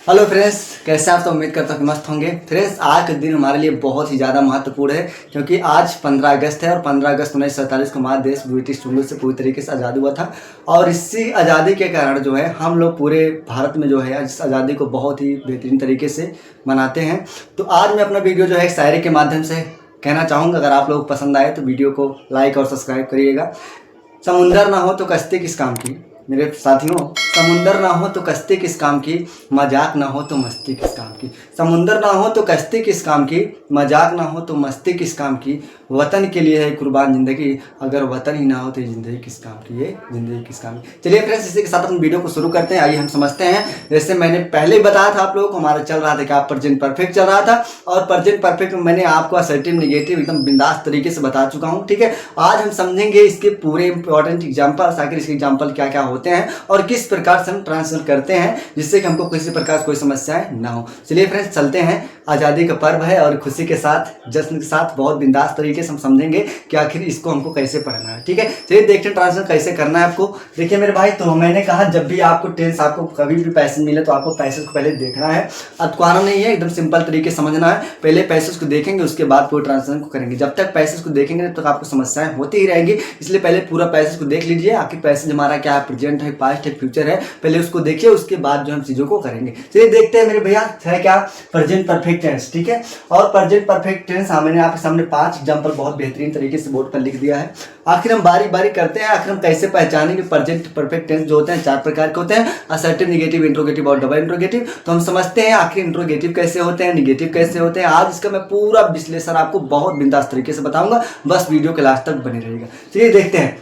Hello friends, कैसे आप सब? उम्मीद करता हूँ कि मस्त होंगे। फ्रेंड्स, आज का दिन हमारे लिए बहुत ही ज़्यादा महत्वपूर्ण है क्योंकि आज 15 अगस्त है और 15 अगस्त 1947 को हमारा देश ब्रिटिश चुंगल से पूरी तरीके से आज़ाद हुआ था। और इसी आज़ादी के कारण जो है हम लोग पूरे भारत में जो है इस आज़ादी को बहुत ही बेहतरीन तरीके से मनाते हैं। तो आज मैं अपना वीडियो जो है शायरी के माध्यम से कहना चाहूँगा। अगर आप लोग पसंद आए तो वीडियो को लाइक और सब्सक्राइब करिएगा। समुंदर ना हो तो कश्ती किस काम की, मेरे साथियों। समुंदर ना हो तो कश्ती किस काम की, मजाक ना हो तो मस्ती किस काम की। समुंदर ना हो तो कश्ती किस काम की, मजाक ना हो तो मस्ती किस काम की। वतन के लिए है कुर्बान जिंदगी, अगर वतन ही ना हो तो ये जिंदगी किस काम की, ये जिंदगी किस काम की। चलिए फ्रेंड्स, इसी के साथ हम वीडियो को शुरू करते हैं। आइए हम समझते हैं। जैसे मैंने पहले ही बताया था आप लोगों को, हमारा चल रहा था क्या, प्रेजेंट परफेक्ट चल रहा था। और प्रेजेंट परफेक्ट में मैंने आपको असर्टिव निगेटिव एकदम बिंदास तरीके से बता चुका हूँ। ठीक है, आज हम समझेंगे इसके पूरे इंपॉर्टेंट एग्जाम्पल, आखिर इसके एग्जाम्पल क्या क्या होते हैं और किस प्रकार से हम ट्रांसफर करते हैं जिससे कि हमको किसी प्रकार कोई समस्याएं ना हो। चलिए फ्रेंड्स, चलते हैं। आज़ादी का पर्व है और खुशी के साथ, जश्न के साथ, बहुत बिंदास तरीके से हम समझेंगे कि आखिर इसको हमको कैसे पढ़ना है। ठीक है, चलिए देखते हैं ट्रांसफर कैसे करना है आपको। देखिए मेरे भाई, तो मैंने कहा जब भी आपको टेंस, आपको कभी भी पैसेज मिले तो आपको पैसेज को पहले देखना है। अतकाना नहीं है, एकदम सिंपल तरीके से समझना है। पहले पैसेज को देखेंगे, उसके बाद पूरे ट्रांसलेशन को करेंगे। जब तक पैसेज को देखेंगे तब तक आपको समस्याएं होती ही रहेंगी, इसलिए पहले पूरा पैसेज को देख लीजिए। आखिर पैसेज हमारा क्या है, प्रेजेंट है, पास्ट है, फ्यूचर है, पहले उसको देखिए, उसके बाद जो हम चीजों को करेंगे। चलिए देखते हैं मेरे भैया, है क्या, प्रेजेंट परफेक्ट टेंस। ठीक है, और प्रेजेंट परफेक्ट टेंस मैंने आपके सामने 5 एग्जांपल बहुत बेहतरीन तरीके से बोर्ड पर लिख दिया है। आखिर हम बारी बारी करते हैं। आखिर हम कैसे पहचानेंगे प्रेजेंट परफेक्ट टेंस जो होते हैं 4 प्रकार के होते हैं, असर्टिव, निगेटिव, इंट्रोगेटिव और डबल इंट्रोगेटिव। तो हम समझते हैं आखिर इंट्रोगेटिव कैसे होते हैं, निगेटिव कैसे होते हैं। आज इसका मैं पूरा विश्लेषण आपको बहुत बिंदास तरीके से बताऊंगा, बस वीडियो के लास्ट तक बने रहेगा। चलिए देखते हैं।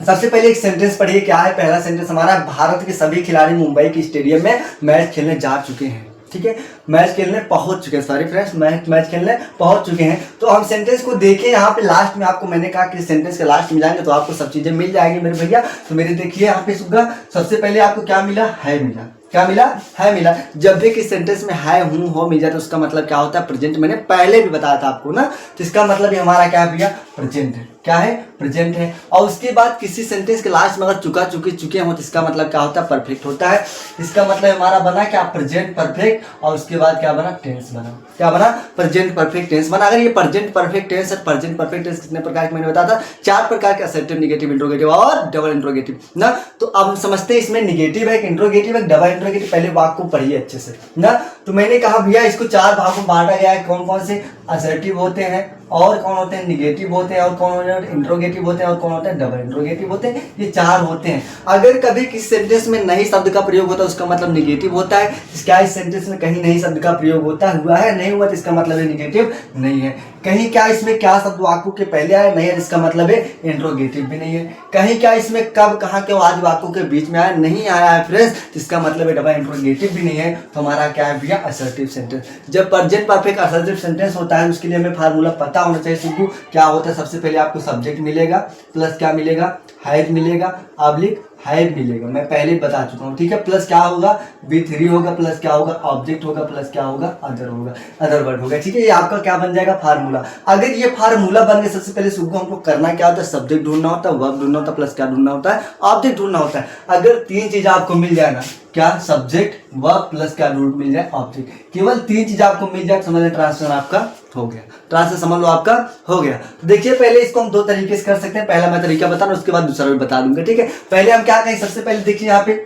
सबसे पहले एक सेंटेंस पढ़िए, क्या है पहला सेंटेंस हमारा, भारत के सभी खिलाड़ी मुंबई के स्टेडियम में मैच खेलने जा चुके हैं। ठीक है, मैच खेलने पहुंच चुके हैं, सॉरी फ्रेंड्स, मैच खेलने पहुंच चुके हैं। तो हम सेंटेंस को देखें, यहाँ पे लास्ट में आपको मैंने कहा कि सेंटेंस के लास्ट में जाएंगे तो आपको सब चीजें मिल जाएंगी मेरे भैया। तो मेरे देखिए यहाँ पे सुगा, सबसे पहले आपको क्या मिला, है मिला। क्या मिला, है मिला। जब भी किस सेंटेंस में है, हूं, हो मिल जाए तो उसका मतलब क्या होता है, प्रेजेंट। मैंने पहले भी बताया था आपको ना, तो इसका मतलब ये हमारा क्या है भैया, प्रेजेंट है। क्या है, प्रेजेंट है। और उसके बाद किसी सेंटेंस के लास्ट में अगर चुका, चुके हो तो इसका मतलब क्या होता है, परफेक्ट होता है। इसका मतलब हमारा बना क्या, प्रेजेंट परफेक्ट, और उसके बाद क्या बना, टेंस बना। क्या बना, प्रेजेंट परफेक्ट टेंस बना। अगर ये प्रेजेंट परफेक्ट टेंस और प्रेजेंट परफेक्ट टेंस कितने प्रकार के मैंने बताया था, 4 प्रकार के, असर्टिव, निगेटिव, इंट्रोगेटिव और डबल इंट्रोगेटिव ना। तो अब हम समझते हैं इसमें निगेटिव है, इंट्रोगेटिव है, डबल इंट्रोगेटिव। पहले वाक्य को पढ़िए अच्छे से ना। तो मैंने कहा भैया इसको 4 भागों में बांटा गया है। कौन कौन से, असर्टिव होते हैं, और कौन होते हैं, निगेटिव होते हैं, और कौन होते हैं, इंट्रोगेटिव होते हैं, और कौन होते हैं, डबल इंट्रोगेटिव होते हैं। ये 4 होते हैं। अगर कभी किसी सेंटेंस में नहीं शब्द का प्रयोग होता है उसका मतलब निगेटिव होता है। क्या इस सेंटेंस में कहीं नहीं शब्द का प्रयोग होता हुआ है, नहीं हुआ, तो इसका मतलब है निगेटिव नहीं है। कहीं क्या इसमें क्या शब्द वाक्यों के पहले आया, नहीं है, इसका मतलब है इंट्रोगेटिव भी नहीं है। कहीं क्या इसमें कब, कहाँ के, आज वाक्यों के बीच में आया, नहीं आया है फ्रेंड्स, इसका मतलब है डबल इंट्रोगेटिव भी नहीं है। तो हमारा क्या है भैया, असर्टिव सेंटेंस। जब प्रेजेंट परफेक्ट असर्टिव सेंटेंस होता है उसके लिए हमें फार्मूला पता होना चाहिए। शुरू क्या होता है, सबसे पहले आपको सब्जेक्ट मिलेगा, प्लस क्या मिलेगा, हैड मिलेगा, ऑब्लिक हैड मिलेगा। मैं पहले ही बता चुका हूँ। ठीक है, प्लस क्या होगा, V3 होगा, प्लस क्या होगा, ऑब्जेक्ट होगा, प्लस क्या होगा, अदर होगा, अदर वर्ड होगा। ठीक है, ये आपका क्या बन जाएगा, फार्मूला। अगर ये फार्मूला बन गया, सबसे पहले शुरू हमको करना क्या होता है, सब्जेक्ट ढूंढना होता है, वर्ब ढूंढना होता है, प्लस क्या ढूंढना होता है, ऑब्जेक्ट ढूंढना होता है। अगर 3 चीज आपको मिल जाए ना, क्या, सब्जेक्ट, वर्ब, प्लस क्या मिल जाए, ऑब्जेक्ट, केवल 3 चीज आपको मिल जाए, समझ लें ट्रांसलेशन आपका हो गया। ट्रांसलेशन समझ लो आपका हो गया। तो देखिए पहले इसको हम 2 तरीके से कर सकते हैं। पहला मैं तरीका बता रहा हूं, उसके बाद दूसरा भी बता दूंगा। ठीक है, पहले हम क्या करें, सबसे पहले देखिए यहाँ पे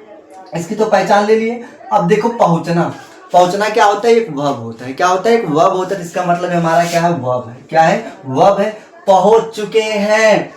इसकी तो पहचान ले लिए। अब देखो पहुंचना, पहुंचना क्या होता है, एक वर्ब होता है। क्या होता है, एक वर्ब होता है। इसका मतलब हमारा क्या है, वर्ब है। क्या है, वर्ब है। पहुंच चुके हैं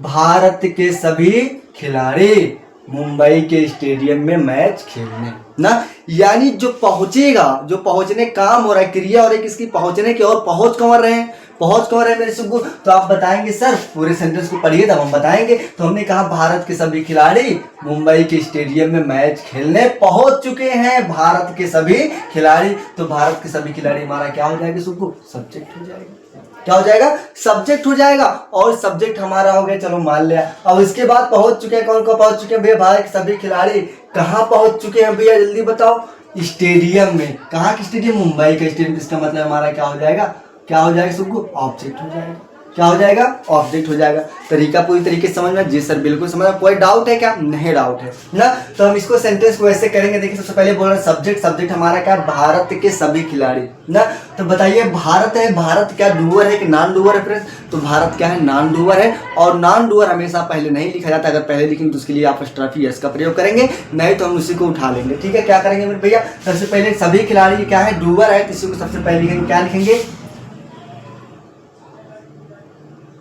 भारत के सभी खिलाड़ी मुंबई के स्टेडियम में मैच खेलने ना। यानी जो पहुंचेगा, जो पहुंचने काम हो रहा है, क्रिया और एक इसकी पहुंचने की, और पहुंच कौन रहे हैं, पहुंच कौन रहे मेरे सुबह। तो आप बताएंगे सर पूरे सेंटेंस को पढ़िए तब हम बताएंगे। तो हमने कहा भारत के सभी खिलाड़ी मुंबई के स्टेडियम में मैच खेलने पहुंच चुके हैं, भारत के सभी खिलाड़ी। तो भारत के सभी खिलाड़ी हमारा क्या हो जाएगा सुबह, सब्जेक्ट हो जाएगा। क्या हो जाएगा, सब्जेक्ट हो जाएगा। और सब्जेक्ट हमारा हो गया, चलो मान लिया। अब इसके बाद पहुंच चुके हैं, कौन को पहुंच चुके हैं भैया, भारत के सभी खिलाड़ी। कहाँ पहुंच चुके हैं भैया, जल्दी बताओ, स्टेडियम में। कहाँ के स्टेडियम, मुंबई का स्टेडियम। इसका मतलब हमारा क्या हो जाएगा, क्या हो जाएगा सुबह, ऑब्जेक्ट हो जाएगा। क्या हो जाएगा, ऑब्जेक्ट हो जाएगा। तरीका पूरी तरीके से समझ में? जी सर बिल्कुल समझ में। कोई डाउट है क्या? नहीं डाउट है ना। तो हम इसको सेंटेंस को ऐसे करेंगे। देखिए सबसे पहले बोल रहे हैं सब्जेक्ट, सब्जेक्ट हमारा क्या, भारत के सभी खिलाड़ी ना। तो बताइए भारत है, भारत क्या डूअर है कि नॉन डूअर है फ्रेंड्स? तो भारत क्या है, नॉन डूअर है। और नॉन डूअर हमेशा पहले नहीं लिखा जाता, अगर पहले लिखेंगे तो उसके लिए आप स्ट्रॉफी एस का प्रयोग करेंगे, नहीं तो हम उसी को उठा लेंगे। ठीक है, क्या करेंगे मेरे भैया, सबसे पहले सभी खिलाड़ी क्या है, डूअर है, तो इसी को सबसे पहले लिखेंगे। क्या लिखेंगे,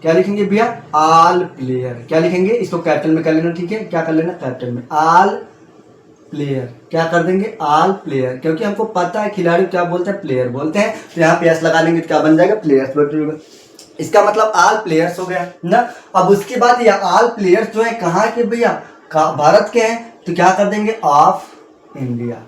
क्या लिखेंगे भैया, ऑल प्लेयर। क्या लिखेंगे, इसको कैपिटल में कर लेना। ठीक है, क्या कर लेना, कैपिटल में, ऑल प्लेयर। क्या कर देंगे, ऑल प्लेयर, क्योंकि हमको पता है खिलाड़ी क्या बोलते हैं, प्लेयर बोलते हैं। तो यहाँ पे एस लगा देंगे तो क्या बन जाएगा, प्लेयर्स। इसका मतलब ऑल प्लेयर्स हो गया ना। अब उसके बाद ये ऑल प्लेयर्स जो है कहाँ के भैया, भारत के हैं, तो क्या कर देंगे, ऑफ इंडिया,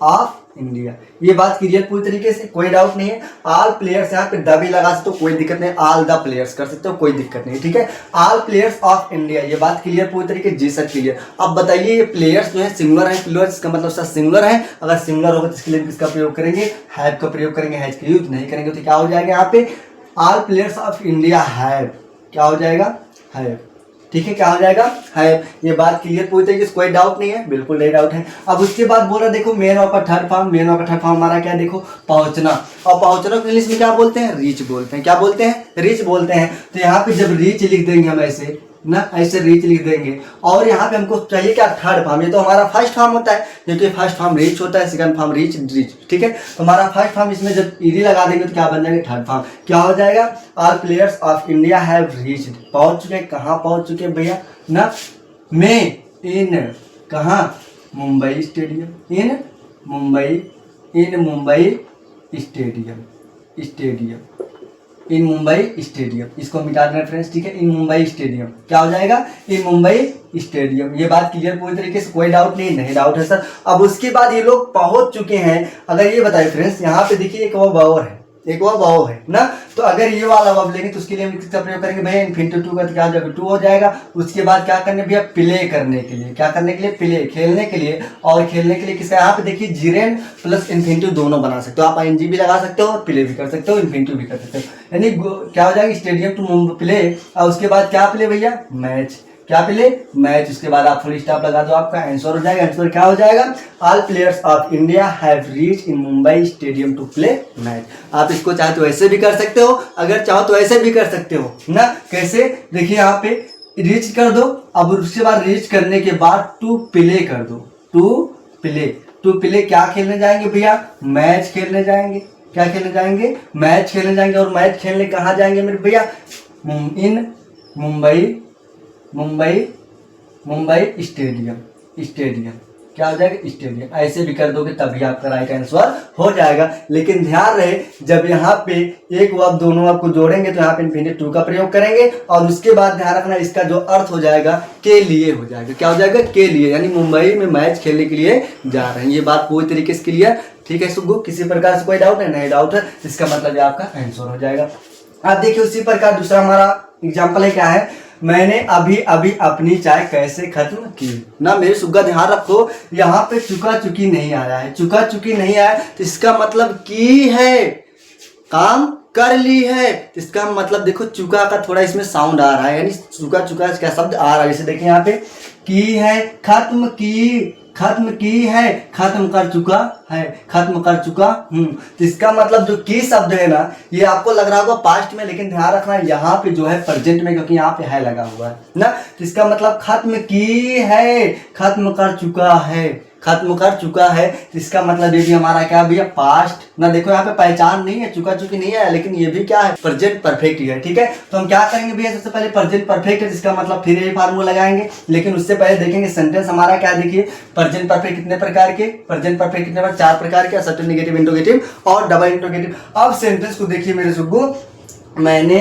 ऑफ इंडिया। ये बात क्लियर पूरी तरीके से, कोई डाउट नहीं है। ऑल प्लेयर्स यहाँ पे द भी लगा सकते हो, कोई दिक्कत नहीं। ऑल द प्लेयर्स कर सकते हो, कोई दिक्कत नहीं। ठीक है, ऑल प्लेयर्स ऑफ इंडिया, ये बात क्लियर पूरी तरीके, जी सर क्लियर। अब बताइए ये प्लेयर्स जो है सिंगुलर है, प्लेयर्स इसका मतलब सर सिंगुलर है। अगर सिंगुलर होगा तो इसके लिए किसका प्रयोग करेंगे, हैव का प्रयोग करेंगे। हैज का यूज नहीं करेंगे तो क्या हो जाएगा यहाँ पे, all players of India have, क्या हो जाएगा, हैव। ठीक है, क्या हो जाएगा, है। ये बात क्लियर पूरी तरीके से, कोई डाउट नहीं है, बिल्कुल नहीं डाउट है। अब उसके बाद बोल रहा देखो मेन वर्ब का थर्ड फॉर्म, मेन वर्ब का थर्ड फॉर्म हमारा क्या है, देखो पहुंचना। और पहुंचना को इंग्लिश में क्या बोलते हैं, रीच बोलते हैं। क्या बोलते हैं, रीच बोलते हैं। तो यहाँ पे जब रीच लिख देंगे हम ऐसे ना, ऐसे रीच लिख देंगे, और यहाँ पे हमको चाहिए क्या, थर्ड फॉर्म। ये तो हमारा फर्स्ट फॉर्म होता है, क्योंकि फर्स्ट फॉर्म रीच होता है, सेकंड फॉर्म रीच। ठीक है, तो हमारा फर्स्ट फॉर्म इसमें जब ईडी लगा देंगे तो क्या बन जाएगा, थर्ड फॉर्म। क्या हो जाएगा, all players of India have reached, पहुंच चुके। कहाँ पहुंच चुके भैया ना, में इन, कहाँ, मुंबई स्टेडियम, इन मुंबई स्टेडियम, इन मुंबई स्टेडियम। इसको मिटा देना फ्रेंड्स। ठीक है, इन मुंबई स्टेडियम, क्या हो जाएगा, इन मुंबई स्टेडियम। ये बात क्लियर पूरी तरीके से, कोई डाउट नहीं डाउट है सर। अब उसके बाद ये लोग पहुंच चुके हैं। अगर ये बताइए फ्रेंड्स, यहाँ पे देखिए एक वो बावर है, एक वो वाव है ना। तो अगर ये वाला वाव लेंगे तो उसके लिए हम किसका प्रयोग करेंगे भैया, इन्फिनिटिव टू का, तो क्या हो जाएगा, टू हो जाएगा। उसके बाद क्या करने भैया, प्ले करने के लिए, क्या करने के लिए, प्ले, खेलने के लिए। और खेलने के लिए किसका, यहाँ पे देखिए जीरेंड प्लस इन्फिनिटिव दोनों बना सकते हो आप, आईएनजी भी लगा सकते हो और प्ले भी कर सकते हो, इन्फिनिटिव भी कर सकते हो। यानी क्या हो जाएगा, स्टेडियम टू प्ले। और उसके बाद क्या प्ले भैया, मैच। क्या प्ले, मैच। उसके बाद आप फुल स्टॉप लगा दो, आपका आंसर हो जाएगा। आंसर क्या हो जाएगा, all players of India have reached in Mumbai stadium to play match. आप इसको चाहे तो ऐसे भी कर सकते हो, अगर चाहो तो ऐसे भी कर सकते हो ना। कैसे, देखिए यहाँ पे रीच कर दो, अब उसके बाद रीच करने के बाद टू प्ले कर दो, टू प्ले क्या खेलने जाएंगे भैया, मैच खेलने जाएंगे। क्या खेलने जाएंगे, मैच खेलने जाएंगे। और मैच खेलने कहाँ जाएंगे मेरे भैया, इन मुंबई स्टेडियम। क्या हो जाएगा, स्टेडियम। ऐसे भी कर दोगे तभी आपका राइट आंसर हो जाएगा। लेकिन ध्यान रहे, जब यहाँ पे एक वर्ब दोनों वर्ब को जोड़ेंगे तो यहाँ पे इन्फिनिटिव टू का प्रयोग करेंगे। और उसके बाद ध्यान रखना, इसका जो अर्थ हो जाएगा के लिए हो जाएगा। क्या हो जाएगा, के लिए, यानी मुंबई में मैच खेलने के लिए जा रहे हैं। ये बात पूरी तरीके से क्लियर। ठीक है सुग्गू, किसी प्रकार से कोई डाउट है, नहीं डाउट है, इसका मतलब ये आपका आंसर हो जाएगा। अब देखिए उसी प्रकार दूसरा हमारा एग्जाम्पल है, क्या है, मैंने अभी अभी अपनी चाय कैसे खत्म की ना। मेरे सुग्गा ध्यान रखो, यहाँ पे चुका चुकी नहीं आया है, चुका चुकी नहीं आया तो इसका मतलब की है, काम कर ली है। तो इसका मतलब देखो चुका का थोड़ा इसमें साउंड आ रहा है, यानी चुका चुका क्या शब्द आ रहा है। जैसे देखिए यहाँ पे की है, खत्म की है, खत्म कर चुका है, खत्म कर चुका हूँ। तो इसका मतलब जो की शब्द है ना, ये आपको लग रहा होगा पास्ट में, लेकिन ध्यान रखना यहाँ पे जो है प्रेजेंट में, क्योंकि यहाँ पे है लगा हुआ है ना। तो इसका मतलब खत्म की है, खत्म कर चुका है, खत्म कर चुका है। तो इसका मतलब ये भी हमारा क्या भैया, पास्ट ना। देखो यहाँ पे पहचान नहीं है, चुका चुकी नहीं है, लेकिन ये भी क्या है, प्रेजेंट परफेक्ट ही है। ठीक है, तो हम क्या करेंगे भैया, सबसे पहले प्रेजेंट परफेक्ट है, जिसका मतलब फिर यही फार्मूला लगाएंगे। लेकिन उससे पहले देखेंगे सेंटेंस हमारा क्या, देखिए प्रेजेंट परफेक्ट कितने प्रकार के, प्रेजेंट परफेक्ट कितने बार, 4 प्रकार के, असर्टिव, नेगेटिव, इंट्रोगेटिव और डबल इंट्रोगेटिव। अब सेंटेंस को देखिए मेरे सुग्गू, मैंने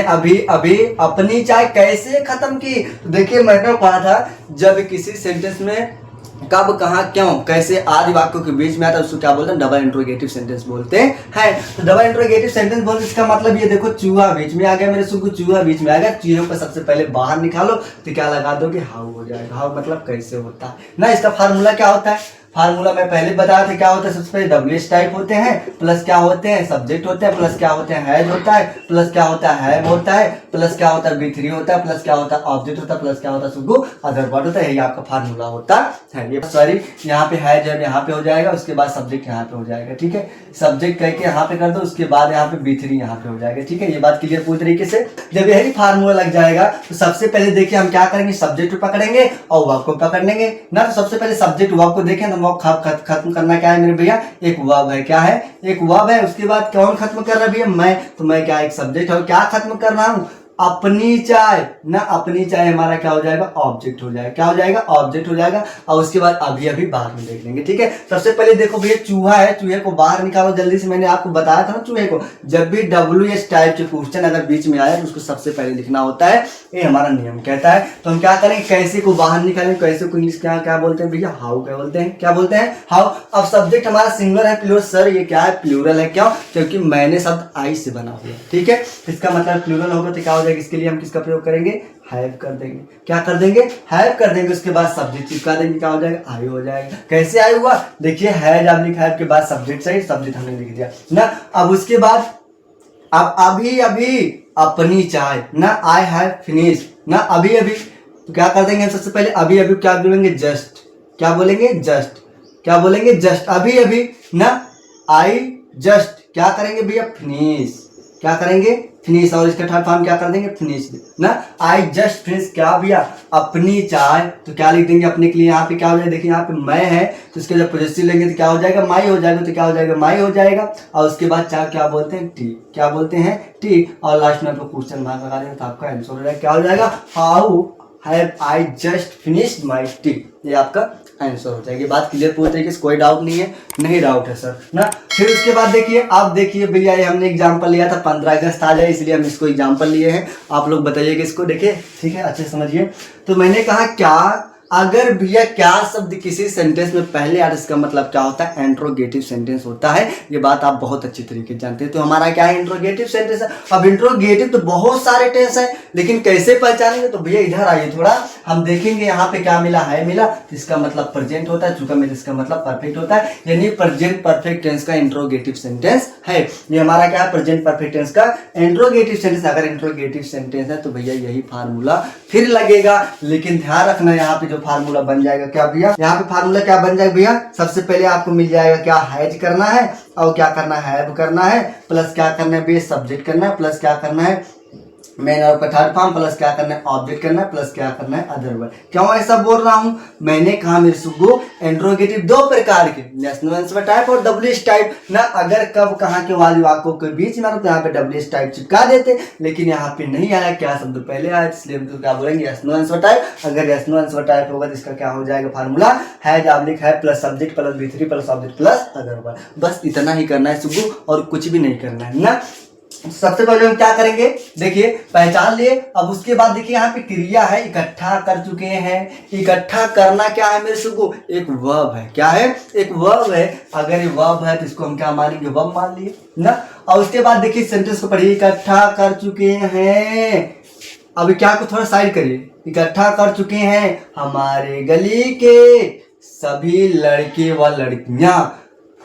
अभी अभी अपनी चाय कैसे खत्म की। तो देखिए मैंने पढ़ा था, जब किसी सेंटेंस में कब, कहाँ, क्यों, कैसे आदि वाक्यों के बीच में आता है उसको क्या बोलते हैं, डबल इंट्रोगेटिव सेंटेंस बोलते हैं। तो डबल इंट्रोगेटिव सेंटेंस बोलते, इसका मतलब ये देखो चूहा बीच में आ गया मेरे सुग्गू, चूहा बीच में आ गया, चूहे को सबसे पहले बाहर निकालो तो क्या लगा दोगे, हाउ हो जाएगा। हाउ मतलब कैसे होता है ना। इसका फार्मूला क्या होता है, फार्मूला मैं पहले बताया था क्या होता है, सबसे पहले डब्ल्यूएच टाइप होते हैं, प्लस क्या होते हैं सब्जेक्ट होते हैं, प्लस क्या होते हैं हैज होता है, प्लस क्या होता है हैव होता है, प्लस क्या होता है B3 होता है, प्लस क्या होता है ऑब्जेक्ट होता है, प्लस क्या होता है सुगु अदर वर्ड होता है। यही आपका फार्मूला होता है। ये सॉरी यहाँ पे हैज जब यहाँ पे हो जाएगा, उसके बाद सब्जेक्ट यहाँ पे हो जाएगा, ठीक है। सब्जेक्ट कह के यहाँ पे कर दो, उसके बाद यहाँ पे B3 यहाँ पे हो जाएगा, ठीक है। ये बात क्लियर पूरी तरीके से। जब यही फार्मूला लग जाएगा तो सबसे पहले देखिए हम क्या करेंगे, सब्जेक्ट को पकड़ेंगे और वर्ब को पकड़ लेंगे ना। तो सबसे पहले सब्जेक्ट वर्ब को देखें तो वर्ब खत्म करना क्या है मेरे भैया, एक वर्ब है। क्या है, एक वर्ब है। उसके बाद कौन खत्म कर रहा है भैया, मैं। तो मैं क्या एक सब्जेक्ट है, क्या खत्म कर रहा हूँ, अपनी चाय ना। अपनी चाय हमारा क्या हो जाएगा, ऑब्जेक्ट हो जाएगा। क्या हो जाएगा, ऑब्जेक्ट हो जाएगा। और उसके बाद अभी अभी बाहर में देख लेंगे, ठीक है। सबसे पहले देखो भैया चूहा है, चूहे को बाहर निकालो जल्दी से। मैंने आपको बताया था ना चूहे को, जब भी WH टाइप के क्वेश्चन अगर बीच में आए तो उसको सबसे पहले लिखना होता है, ये हमारा नियम कहता है। तो हम क्या करेंगे, कैसे को बाहर निकालेंगे, कैसे को इंग्लिश क्या क्या बोलते हैं भैया, हाउ क्या बोलते हैं, क्या बोलते हैं, हाउ। अब सब्जेक्ट हमारा सिंगुलर है, प्लूरल। सर ये क्या है, प्लूरल है। क्यों, क्योंकि मैंने शब्द आई से बना हुआ, ठीक है। इसका मतलब प्लूरल होगा तो क्या हो जाएगा, इसके लिए हम किसका प्रयोग करेंगे, हैव कर देंगे। क्या कर देंगे, हैव कर देंगे। उसके बाद सब्जेक्ट चिपका देंगे, क्या हो जाएगा, आई हो जाएगा। कैसे आई हुआ, देखिए हैज आप लिखा है के बाद सब्जेक्ट सही, सब्जेक्ट हमने लिख दिया ना। अब उसके बाद अब अभी अभी अपनी चाय ना, आई हैव फिनिश ना, अभी अभी। तो क्या कर देंगे, सबसे पहले अभी अभी क्या बोलेंगे, जस्ट। क्या बोलेंगे, जस्ट। क्या बोलेंगे, जस्ट। अभी अभी ना, आई जस्ट क्या करेंगे भैया, फिनिश। क्या करेंगे, फिनिश। और इसका थर्ड फॉर्म क्या कर देंगे, फिनिश ना। आई जस्ट फिनिश क्या भैया, अपनी चाय। तो क्या लिख देंगे अपने के लिए, यहाँ पे क्या हो जाएगा, देखिए यहाँ पे मैं है तो इसके जब पोजेसिव लेंगे तो क्या हो जाएगा, माई हो जाएगा। तो क्या हो जाएगा, माई हो जाएगा। और उसके बाद चाय क्या बोलते हैं, टी। क्या बोलते हैं, टी। और लास्ट में आपको क्वेश्चन मार्क लगा देंगे तो आपका आंसर हो जाएगा। क्या हो जाएगा, how have I just finished my T. ये आपका आंसर हो जाएगी। बात क्लियर पूरी तरीके से, कोई डाउट नहीं है, नहीं डाउट है सर ना। फिर उसके बाद देखिए, आप देखिए भैया ये हमने एग्जांपल लिया था, 15 अगस्त आ जाए इसलिए हम इसको एग्जांपल लिए हैं। आप लोग बताइएगा इसको, देखिए ठीक है, अच्छे समझिए। तो मैंने कहा क्या, अगर भैया क्या शब्द किसी सेंटेंस में पहले आए इसका मतलब क्या होता है, इंट्रोगेटिव सेंटेंस होता है। ये बात आप बहुत अच्छी तरीके से जानते हैं। तो हमारा क्या है, इंट्रोगेटिव सेंटेंस है। अब इंट्रोगेटिव तो बहुत सारे टेंस है, लेकिन कैसे पहचानेंगे, तो भैया इधर आइए थोड़ा, हम देखेंगे यहाँ पे क्या मिला है, मिला तो इसका मतलब प्रेजेंट होता है, चूंकि मेरे इसका मतलब परफेक्ट होता है, यानी प्रेजेंट परफेक्ट टेंस का इंट्रोगेटिव सेंटेंस है। ये हमारा क्या है, प्रेजेंट परफेक्ट टेंस का इंट्रोगेटिव सेंटेंस। अगर इंट्रोगेटिव सेंटेंस है तो भैया यही फार्मूला फिर लगेगा। लेकिन ध्यान रखना यहाँ पे जो फार्मूला बन जाएगा, क्या भैया यहाँ पे फार्मूला क्या बन जाएगा भैया, सबसे पहले आपको मिल जाएगा क्या, हैज करना है और क्या करना है, हैव करना है, प्लस क्या करना है भैया, सब्जेक्ट करना है, प्लस क्या करना है, मेन और थर्ड फॉर्म, प्लस क्या करना है, ऑब्जेक्ट करना है, प्लस क्या करना है, अदर वर्ड। क्यों ऐसा बोल रहा हूं, मैंने कहा मेरे सुगु इंट्रोगेटिव दो प्रकार के, नेशनल आंसर टाइप और WH टाइप ना। अगर कब कहाँ के वाली वाक्यों के बीच में तो यहाँ पे WH टाइप चिपका देते, लेकिन यहाँ पे नहीं आया, क्या शब्द पहले आया, इसलिए हम तो क्या बोलेंगे, नेशनल आंसर टाइप। अगर नेशनल आंसर टाइप होगा तो इसका क्या हो जाएगा फार्मूला, हैज ऑब्लिक है plus subject plus B3 plus object plus other word. बस इतना ही करना है सुगु, और कुछ भी नहीं करना है ना। सबसे पहले हम क्या करेंगे, देखिए पहचान लिए। अब उसके बाद देखिए यहाँ पे क्रिया है, इकट्ठा कर चुके हैं। इकट्ठा करना क्या है मेरे सुगु, एक वर्ब है। क्या है, एक वर्ब है। अगर ये वर्ब है तो इसको हम क्या मानेंगे, वर्ब मान लिए ना। और उसके बाद देखिए सेंटेंस को पढ़िए, इकट्ठा कर चुके हैं। अभी क्या को थोड़ा साइड करिए, इकट्ठा कर चुके हैं हमारे गली के सभी लड़के व लड़कियां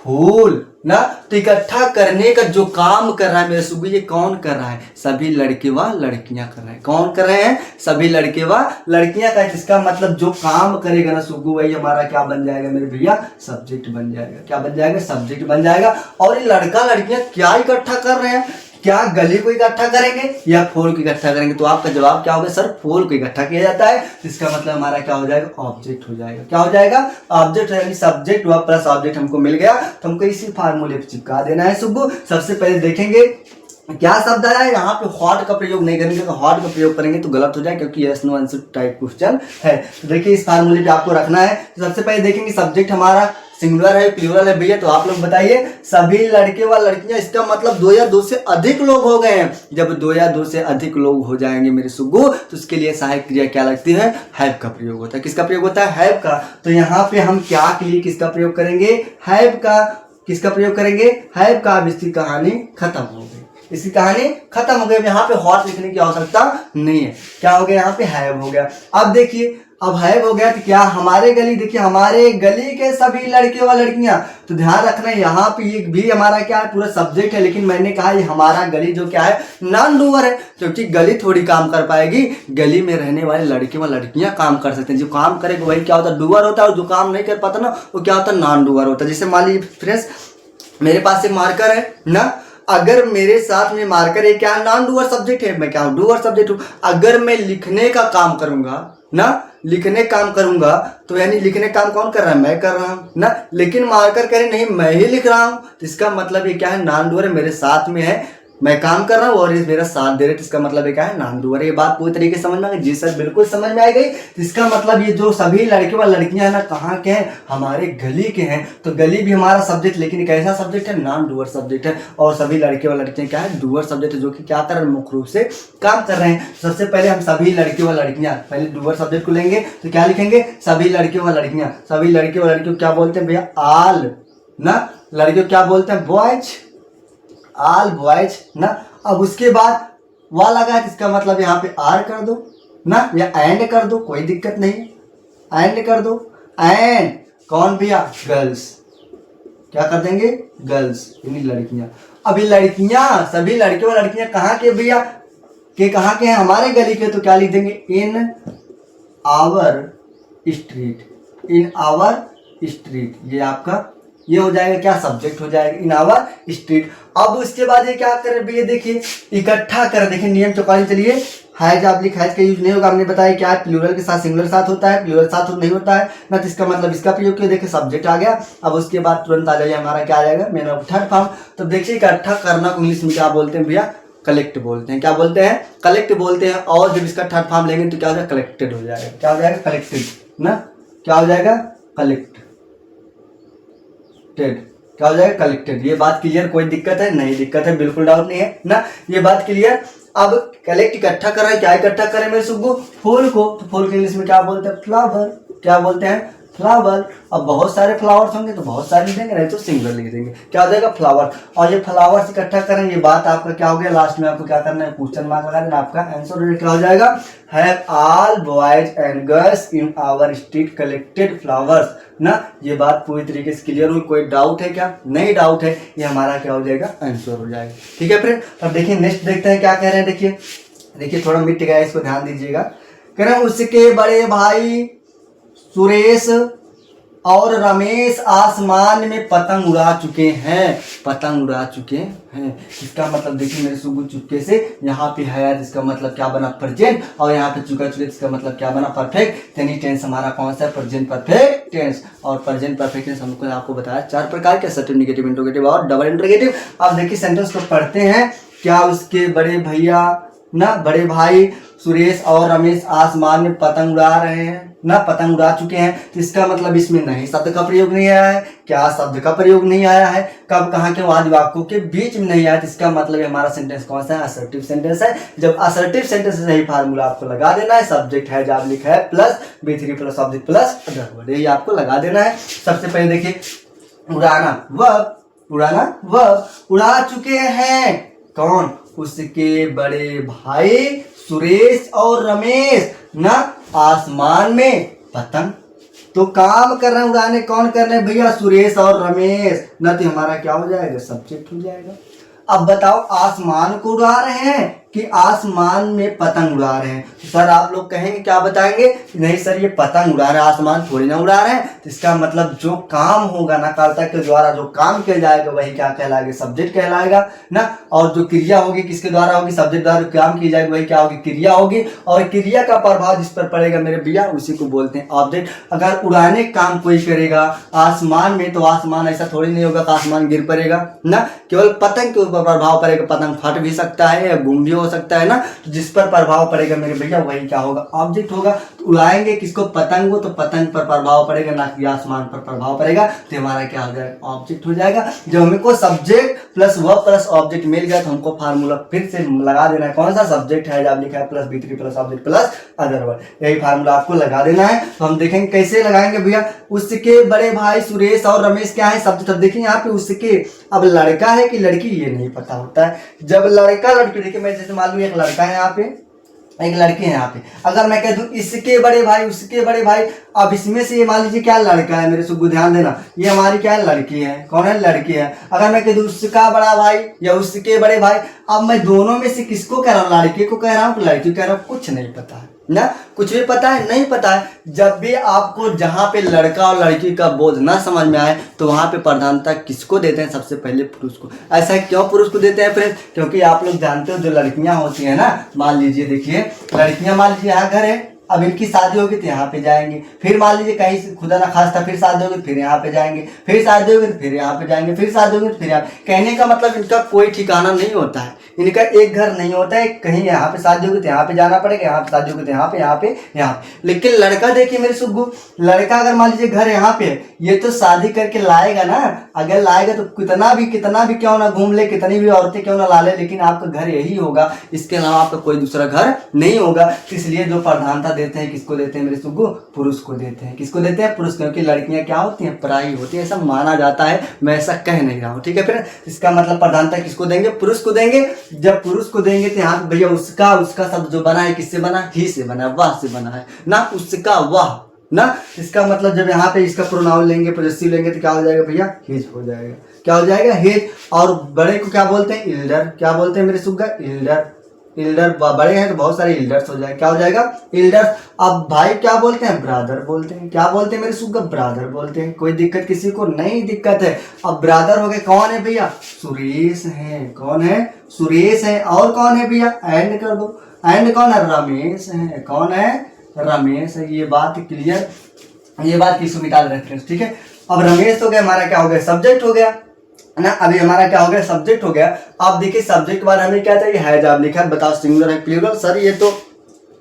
फूल ना। तो इकट्ठा करने का जो काम कर रहा है मेरे सुगु, ये कौन कर रहा है, सभी लड़के व लड़कियां कर रहे हैं। कौन कर रहे हैं, सभी लड़के व लड़कियां का। जिसका मतलब जो काम करेगा ना सुगु, वही हमारा क्या बन जाएगा मेरे भैया, सब्जेक्ट बन जाएगा। क्या बन जाएगा, सब्जेक्ट बन जाएगा। और ये लड़का लड़कियां क्या इकट्ठा कर रहे हैं, क्या गली को इकट्ठा करेंगे या फूल को इकट्ठा करेंगे। तो आपका जवाब क्या होगा, सर फूल को इकट्ठा किया जाता है। इसका मतलब हमारा क्या हो जाएगा, ऑब्जेक्ट हो जाएगा। क्या हो जाएगा, ऑब्जेक्ट, यानी सब्जेक्ट हुआ प्लस ऑब्जेक्ट हमको मिल गया। तो हमको इसी फार्मूले पे चिपका देना है सुब्बू। सबसे पहले देखेंगे क्या शब्द आया है, यहाँ पे हॉट का प्रयोग नहीं करेंगे, क्योंकि हॉट का प्रयोग करेंगे तो गलत हो जाए, क्योंकि yes no answer type question है। तो देखिए इस फार्मूले पे आपको रखना है। तो सबसे पहले देखेंगे सब्जेक्ट हमारा सिंगुलर है प्लूरल है भैया, तो आप लोग बताइए, सभी लड़के व लड़कियां, इसका मतलब 2 या 2 से अधिक लोग हो गए हैं। जब 2 या 2 से अधिक लोग हो जाएंगे मेरे सुगु, तो उसके लिए सहायक क्रिया क्या लगती है, हैव का प्रयोग होता है। किसका प्रयोग होता है, हैव का। तो यहाँ पे हम क्या के लिए किसका प्रयोग करेंगे, हैव का। किसका प्रयोग करेंगे, हैव का। अब इसकी कहानी खत्म हो गई, इसकी कहानी खत्म हो गई। यहाँ पे हॉट लिखने की आवश्यकता नहीं है। क्या हो गया, यहाँ पे हैव हो गया। अब देखिए अब है हो गया तो क्या हमारे गली, देखिए हमारे गली के सभी लड़के व लड़कियां, तो ध्यान रखना यहाँ पे ये भी हमारा क्या है पूरा सब्जेक्ट है, लेकिन मैंने कहा ये हमारा गली जो क्या है नॉन डूअर है, क्योंकि गली थोड़ी काम कर पाएगी, गली में रहने वाले लड़के व लड़कियां काम कर सकते हैं। जो काम करेगा वही क्या होता है डूअर होता है, और जो काम नहीं कर पाता ना वो क्या होता है नॉन डूअर होता है। जैसे मान लीजिए फ्रेंड्स मेरे पास एक मार्कर है ना, अगर मेरे साथ में मार्कर है क्या नॉन डूअर सब्जेक्ट है, मैं क्या हूँ डूअर सब्जेक्ट हूँ। अगर मैं लिखने का काम करूंगा ना, लिखने काम करूंगा तो यानी लिखने काम कौन कर रहा है, मैं कर रहा हूं ना, लेकिन मार्कर कह रहे नहीं मैं ही लिख रहा हूं, तो इसका मतलब ये क्या है नॉन डूअर है, मेरे साथ में है, मैं काम कर रहा हूँ और ये मेरा साथ दे रहे, तो इसका मतलब ये क्या है नॉन डूअर है। ये बात पूरी तरीके से समझ में आ गई? जी सर बिल्कुल समझ में आ गई। इसका मतलब ये जो सभी लड़के व लड़कियां है ना कहाँ के हैं, हमारे गली के हैं, तो गली भी हमारा सब्जेक्ट, लेकिन कैसा सब्जेक्ट है नॉन डूअर सब्जेक्ट है, और सभी लड़के व लड़कियां क्या है डूअर सब्जेक्ट है, जो कि क्या कर रहे हैं मुख्य रूप से काम कर रहे हैं। सबसे पहले हम सभी लड़के व लड़कियां पहले डूअर सब्जेक्ट को लेंगे, तो क्या लिखेंगे सभी लड़के व लड़कियां, सभी लड़के व लड़कियों क्या बोलते हैं भैया आल ना, लड़कियों क्या बोलते हैं बॉयज, आल बॉयज ना। अब उसके बाद वाह लगा है, इसका मतलब यहाँ पे आर कर दो ना, या एंड कर दो, कोई दिक्कत नहीं, एंड कर दो, एंड कौन भैया गर्ल्स, क्या कर देंगे गर्ल्स यानी लड़कियां। अभी लड़कियां सभी लड़के और लड़कियां कहाँ के भैया के, कहाँ के हैं हमारे गली के, तो क्या लिख देंगे in our street, in our street, ये आपका ये हो जाएगा क्या सब्जेक्ट हो जाएगा इन आवर स्ट्रीट। अब उसके बाद ये क्या करें भैया देखिए इकट्ठा करें, देखिए नियम 44 चलिए हैज आप लिख हैज का यूज नहीं होगा, हमने बताया क्या है प्लूरल के साथ सिंगुलर साथ होता है, प्लूरल साथ नहीं होता है ना, तो इसका मतलब इसका प्रयोग किया, देखिए सब्जेक्ट आ गया। अब उसके बाद तुरंत आ जाइए हमारा क्या आ जाएगा मेन ऑफ थर्ड फॉर्म। तो देखिए इकट्ठा करना को इंग्लिश में क्या बोलते हैं भैया कलेक्ट बोलते हैं, क्या बोलते हैं कलेक्ट बोलते हैं, और जब इसका थर्ड फॉर्म लेंगे तो क्या हो जाएगा कलेक्टेड हो जाएगा, क्या हो जाएगा कलेक्टेड ना, क्या हो जाएगा कलेक्टेड, क्या हो जाएगा कलेक्टेड। ये बात क्लियर, कोई दिक्कत है नहीं, दिक्कत है बिल्कुल डाउट नहीं है ना, ये बात क्लियर। अब कलेक्ट इकट्ठा कर रहा है, क्या इकट्ठा करें मेरे सुब्बू फूल को, तो फूल के इंग्लिश में क्या बोलते हैं फ्लावर, क्या बोलते हैं फ्लावर। अब बहुत सारे फ्लावर्स होंगे तो बहुत सारे लिख देंगे, नहीं तो सिंगल लिख देंगे, क्या हो जाएगा फ्लावर। और ये फ्लावर्स इकट्ठा करें, ये बात आपका क्या हो गया लास्ट में आपको क्या करना है क्वेश्चन मार्क लगा देना, आपका आंसर क्या हो जाएगा have all boys and girls in our street collected flowers ना। ये बात पूरी तरीके से क्लियर हुई, कोई डाउट है क्या, नहीं डाउट है, ये हमारा क्या हो जाएगा आंसर हो जाएगा। ठीक है फ्रेंड, अब देखिए नेक्स्ट देखते हैं क्या कह रहे हैं, देखिए देखिए थोड़ा मिट गया इसको ध्यान दीजिएगा। कह रहे हैं उसके बड़े भाई सुरेश और रमेश आसमान में पतंग उड़ा चुके हैं, पतंग उड़ा चुके हैं। इसका मतलब देखिए मेरे सुबह चुपके से यहाँ पे है, इसका मतलब क्या बना प्रेजेंट, और यहाँ पे चुका चुके इसका मतलब क्या बना परफेक्ट। यानी टेंस हमारा कौन सा है प्रेजेंट परफेक्ट टेंस, और प्रेजेंट परफेक्ट टेंस हमको आपको बताया 4 प्रकार के असर्टिव नेगेटिव इंट्रोगेटिव और डबल इंट्रोगेटिव। अब देखिए सेंटेंस को पढ़ते हैं, क्या उसके बड़े भैया ना बड़े भाई सुरेश और रमेश आसमान में पतंग उड़ा रहे हैं ना, पतंग उड़ा चुके हैं, तो इसका मतलब इसमें नहीं शब्द का प्रयोग नहीं आया है, क्या शब्द का प्रयोग नहीं आया है, कब कहाँ के वाद वाक्यों के बीच में नहीं आया, तो इसका मतलब हमारा सेंटेंस कौन सा है असर्टिव सेंटेंस है। जब असर्टिव सेंटेंस है सही फार्मूला आपको लगा देना है, सब्जेक्ट है जब लिखा है plus B3 plus object plus other word, यही आपको लगा देना है। सबसे पहले देखिए उड़ाना वर्ब, उड़ाना वर्ब, उड़ा चुके हैं कौन उसके बड़े भाई सुरेश और रमेश ना आसमान में पतंग, तो काम कर रहे हैं उड़ाने कौन कर रहे हैं भैया सुरेश और रमेश ना, तो हमारा क्या हो जाएगा सब्जेक्ट हो जाएगा। अब बताओ आसमान को उड़ा रहे हैं कि आसमान में पतंग उड़ा रहे हैं, तो सर आप लोग कहेंगे क्या बताएंगे नहीं सर ये पतंग उड़ा रहे हैं आसमान थोड़ी ना उड़ा रहे हैं, तो इसका मतलब जो काम होगा ना कर्ता के द्वारा जो काम किया जाएगा वही क्या कहलाएगा सब्जेक्ट कहलाएगा ना, और जो क्रिया होगी किसके द्वारा होगी सब्जेक्ट द्वारा काम की जाएगी वही क्या होगी क्रिया होगी, और क्रिया का प्रभाव जिस पर पड़ेगा मेरे भैया उसी को बोलते हैं ऑब्जेक्ट। अगर उड़ाने काम कोई करेगा आसमान में तो आसमान ऐसा थोड़ी नहीं होगा कि आसमान गिर पड़ेगा ना, केवल पतंग के ऊपर प्रभाव पड़ेगा, पतंग फट भी सकता है या गुम भी हो सकता है ना, तो जिस पर प्रभाव पड़ेगा मेरे भैया वही क्या होगा ऑब्जेक्ट होगा। तो उड़ाएंगे किसको पतंग को, तो पतंग पर प्रभाव पड़ेगा ना कि आसमान पर प्रभाव पड़ेगा, तो हमारा क्या हो जाएगा ऑब्जेक्ट हो जाएगा। जब हमको subject plus verb plus object मिल गया तो हमको फार्मूला फिर से लगा देना है, कौन सा सब्जेक्ट है जब लिखा है plus B3 plus object plus other word, यही फार्मूला आपको लगा देना है। तो हम देखेंगे कैसे लगाएंगे भैया, उसके बड़े भाई सुरेश और रमेश क्या है सब्जेक्ट। अब देखिए यहाँ पे उसके, अब लड़का है कि लड़की ये नहीं पता होता है, जब लड़का लड़की देखिए मैं जैसे मान लो एक लड़का है यहाँ पे एक लड़के हैं यहाँ पे। अगर मैं कह दूं इसके बड़े भाई, उसके बड़े भाई, अब इसमें से ये मान लीजिए क्या लड़का है, मेरे से ध्यान देना, ये हमारी क्या है, लड़की है। कौन है, लड़की है। अगर मैं कह दूं उसका बड़ा भाई या उसके बड़े भाई, अब मैं दोनों में से किसको कह रहा हूँ, लड़के को कह रहा हूँ, लड़की को कह रहा हूँ, कुछ नहीं पता है ना, कुछ भी पता है नहीं पता है। जब भी आपको जहां पे लड़का और लड़की का बोध ना समझ में आए तो वहां पे प्रधानता किसको देते हैं, सबसे पहले पुरुष को। ऐसा क्यों पुरुष को देते हैं फ्रेंड्स, क्योंकि आप लोग जानते हो जो लड़कियां होती है ना, मान लीजिए देखिए लड़कियां, मान लीजिए यहाँ घर है, अब इनकी शादी होगी तो यहाँ पे जाएंगे, फिर मान लीजिए कहीं से खुदा ना खास्ता फिर शादी होगी तो फिर यहाँ पे जाएंगे, फिर शादी होगी तो फिर यहाँ पे जाएंगे, फिर शादी होगी तो फिर यहाँ। कहने का मतलब इनका कोई ठिकाना नहीं होता है, इनका एक घर नहीं होता है, कहीं यहाँ पे शादी होगी तो यहाँ पे जाना पड़ेगा, यहाँ पे शादी होगी तो यहाँ पे, यहाँ पे, यहाँ पे। लेकिन लड़का देखिए मेरे सुग्गू, लड़का अगर मान लीजिए घर यहाँ पे, ये तो शादी करके लाएगा ना, अगर लाएगा तो कितना भी क्यों ना घूम ले, कितनी भी औरतें क्यों ना ला ले, लेकिन आपका घर यही होगा, इसके अलावा आपका कोई दूसरा घर नहीं होगा। इसलिए जो प्रधानता देते हैं किसको देते हैं मेरे सुग्गू, पुरुष को देते हैं। किसको देते हैं, पुरुष, क्योंकि लड़कियां क्या होती हैं, पराई होती है, ऐसा माना जाता है। मैं ऐसा कह नहीं रहा हूँ, ठीक है। फिर इसका मतलब प्रधानता किसको देंगे, पुरुष को देंगे। जब पुरुष को देंगे तो यहाँ भैया उसका शब्द जो बना है किससे बना, ही से बना है, वाह से बना है ना, उसका वाह ना। इसका मतलब जब यहाँ पे इसका प्रोनाउन लेंगे, पॉजेसिव लेंगे तो क्या हो जाएगा भैया, हिज हो जाएगा। क्या हो जाएगा, हिज। और बड़े को क्या बोलते हैं, इल्डर। क्या बोलते हैं मेरे सुग्गा, इल्डर। इल्डर बड़े हैं तो बहुत सारे इल्डर्स हो जाएगा। क्या हो जाएगा, इल्डर्स। अब भाई क्या बोलते हैं, ब्रादर बोलते हैं। क्या बोलते हैं मेरे सुग्गा, ब्रादर बोलते हैं। कोई दिक्कत किसी को नहीं दिक्कत है। अब ब्रादर हो गए, कौन है भैया, सुरेश है। कौन है, सुरेश है। और कौन है भैया, एंड कर दो, एंड कौन है, रमेश है। कौन है, रमेश है। ये बात क्लियर, ये बात किसको निकाल रहे हैं, ठीक है। अब रमेश हो गया, हमारा क्या हो गया, सब्जेक्ट हो गया ना। अभी हमारा क्या हो गया, सब्जेक्ट हो गया। अब देखिए सब्जेक्ट के बाद हमें क्या चाहिए, हैज। आप लिखा, बताओ सिंगुलर है प्लूरल। सर ये तो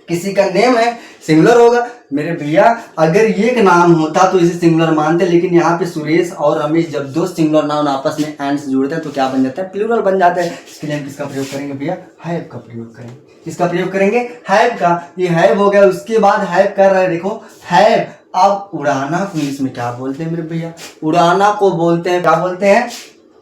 किसी का नेम है, सिंगुलर होगा। मेरे भैया अगर ये एक नाम होता तो इसे सिंगुलर मानते, लेकिन यहाँ पे सुरेश और रमेश जब दो सिंगुलर नाउन आपस में एंड से जुड़ते हैं तो क्या बन जाता है, प्लूरल बन जाते हैं। इसके लिए हम किसका प्रयोग करेंगे भैया, हैव का प्रयोग करेंगे। किसका प्रयोग करेंगे, हैव का। ये हैव हो गया, उसके बाद हैव कर रहे हैं, देखो हैव। अब उड़ाना को इंग्लिश में क्या बोलते हैं मेरे भैया, उड़ाना को बोलते हैं, क्या बोलते हैं,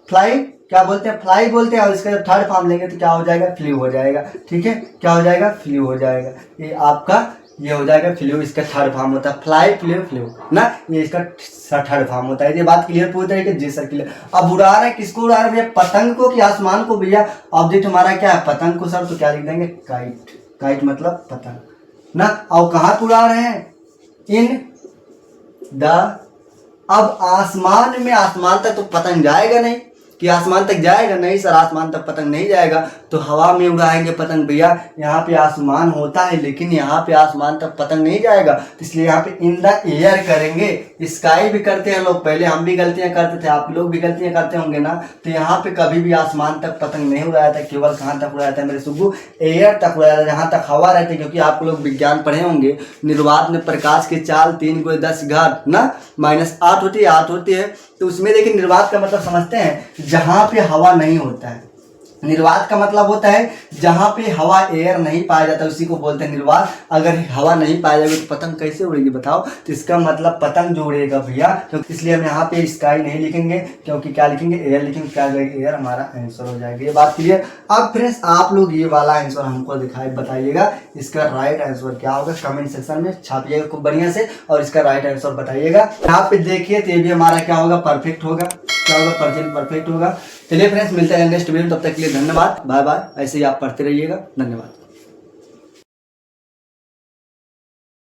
फ्लाई। क्या बोलते हैं, फ्लाई बोलते हैं। और इसका जब थर्ड फॉर्म लेंगे तो क्या हो जाएगा, फ्लू हो जाएगा, ठीक है। क्या हो जाएगा, फ्लू हो जाएगा। ये आपका ये हो जाएगा फ्लू, इसका थर्ड फॉर्म होता है, फ्लाई, फ्लू, फ्लू ना, ये इसका थर्ड फॉर्म होता है। ये बात क्लियर पूरी तरीके, जी सर क्लियर। अब उड़ा रहे हैं, किसको उड़ा रहे हैं भैया, पतंग को कि आसमान को भैया। ऑब्जेक्ट हमारा क्या है, पतंग को सर, तो क्या लिख देंगे, काइट। काइट मतलब पतंग ना। और कहाँ पे उड़ा रहे हैं, इन द। अब आसमान में, आसमान तक तो पतंग जाएगा नहीं, कि आसमान तक जाएगा नहीं सर, आसमान तक पतंग नहीं जाएगा, तो हवा में उड़ाएंगे पतंग भैया। यहाँ पे आसमान होता है लेकिन यहाँ पे आसमान तक पतंग नहीं जाएगा, तो इसलिए यहाँ पे इन द एयर करेंगे। स्काई भी करते हैं लोग, पहले हम भी गलतियां करते थे, आप लोग भी गलतियां करते होंगे ना। तो यहाँ पे कभी भी आसमान तक पतंग नहीं उड़ाया था, केवल कहाँ तक उड़ाया था मेरे सुब्बू, एयर तक उड़ाया था, जहाँ तक हवा रहती है। क्योंकि आप लोग विज्ञान पढ़े होंगे, निर्वात में प्रकाश की चाल 3 × 10 घात ना -8 होती है, 8 होती है। तो उसमें देखिए निर्वात का मतलब समझते हैं, जहां पे हवा नहीं होता है। निर्वात का मतलब होता है जहां पे हवा, एयर नहीं पाया जाता, उसी को बोलते हैं निर्वात। अगर हवा नहीं पाया जाएगी तो पतंग कैसे उड़ेगी बताओ। तो इसका मतलब पतंग जो उड़ेगा भैया, तो इसलिए हम यहाँ पे स्काई नहीं लिखेंगे, क्योंकि क्या लिखेंगे, एयर लिखेंगे। क्या जाएगा, एयर हमारा आंसर हो जाएगा। ये बात क्लियर। अब फ्रेंड्स आप लोग ये वाला आंसर हमको दिखाई बताइएगा, इसका राइट आंसर क्या होगा, कमेंट सेक्शन में छापिएगा खूब बढ़िया से, और इसका राइट आंसर बताइएगा। यहाँ पे देखिए तो ये भी हमारा क्या होगा, परफेक्ट होगा। क्या होगा, प्रेजेंट परफेक्ट होगा। चलिए फ्रेंड्स मिलते हैं नेक्स्ट वीडियो, तब तक के लिए धन्यवाद, बाय बाय। ऐसे ही आप पढ़ते रहिएगा, धन्यवाद।